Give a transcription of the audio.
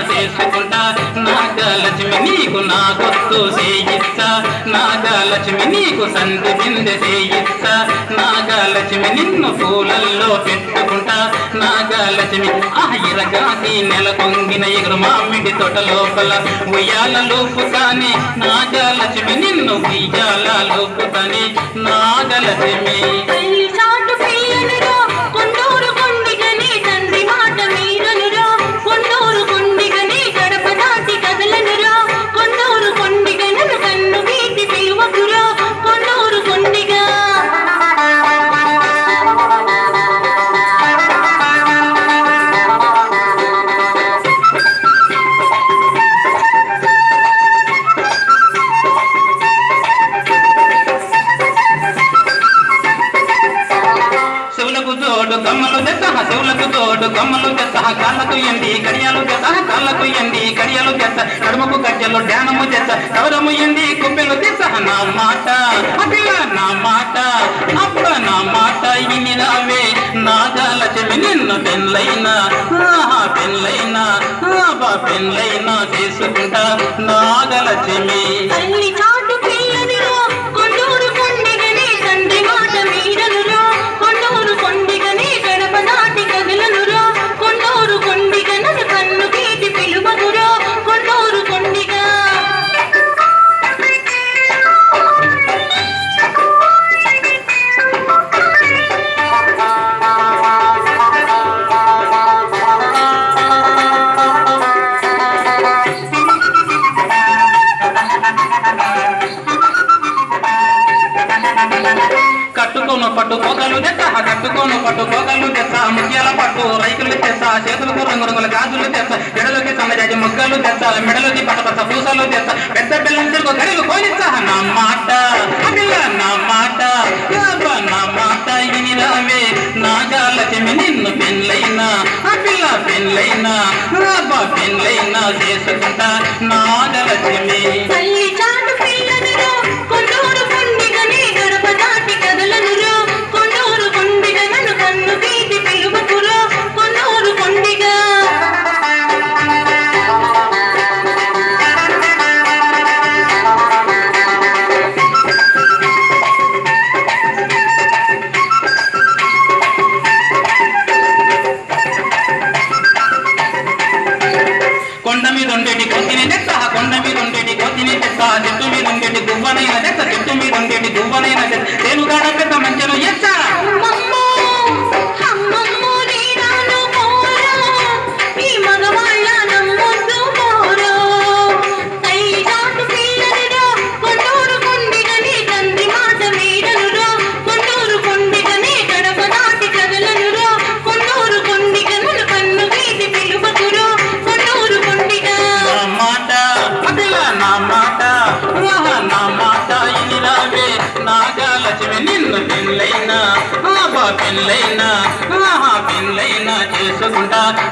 చేసుకుంటా నాగలక్ష్మి నీకు నా కొత్తు చేయిస్తా నాగలక్ష్మి నీకు సంధి బిందె చేయిస్తా నాగలక్ష్మి నిన్ను పూలల్లో పెట్టుకుంటా నాగలక్ష్మి ఇరగాసి నెల కొంగిన ఎగురు మామిడి తోట లోపల ఉయ్యాల లోపుతాని నాగలక్ష్మి నిన్ను ఉయ్యాల లోపుతాని నాగలక్ష్మి కమ్మలు తెస్త చెవులకు తోడు కమ్మలు తెస్త కాళ్ళకు ఎండి కడియాలు తెస్త కాళ్ళకు ఎండి కడియాలు తెస్త కడుమకు కజ్జలు ధ్యానము తెస్త కవరము ఎండి కుప్పెలు తెస్త నా మాట అపిల్ల నా మాట అప్ప నా మాట ఇనిరావే నాగలక్ష్మి నిన్ను పెళ్ళైనా పెళ్ళైనా చేసుకుంటా నాగలక్ష్మి కట్టుకోను పట్టు కోకలు తెస్తా కట్టుకోను పట్టు కోకలు తెస్తా ముత్యాల పట్టు రైతులు తెస్తా చేతులకు రంగురంగుల గాజులు తెస్తా మెడలోకి సన్నజాజి ముగ్గలు తెస్తా మెడలోకి పచ్చ పూసలు తెస్తా పెద్ద పిల్లలు తిరుగు గడిలు కోనిస్తా నా మాట నా మాట నా మాట ఇనిరావే నాగలక్ష్మి నిన్ను పెళ్ళైనా పెళ్ళైనా చేసుకుంటా నాగలక్ష్మి కొండ మీద ఉండేటి కొద్దిని తెస్తా కొండ మీద ఉండేటి కొద్దిని తెస్తా చెట్టు మీద ఉండేటి గువ్వనైనా తెస్తా చెట్టు మీద ఉండేటి గువ్వనైనా తెస్తా తెలుగాడ పెద్ద మంచెను ఎచ్చా నాగలక్ష్మి నిన్ను పెళ్ళైనా చేసుకుంటా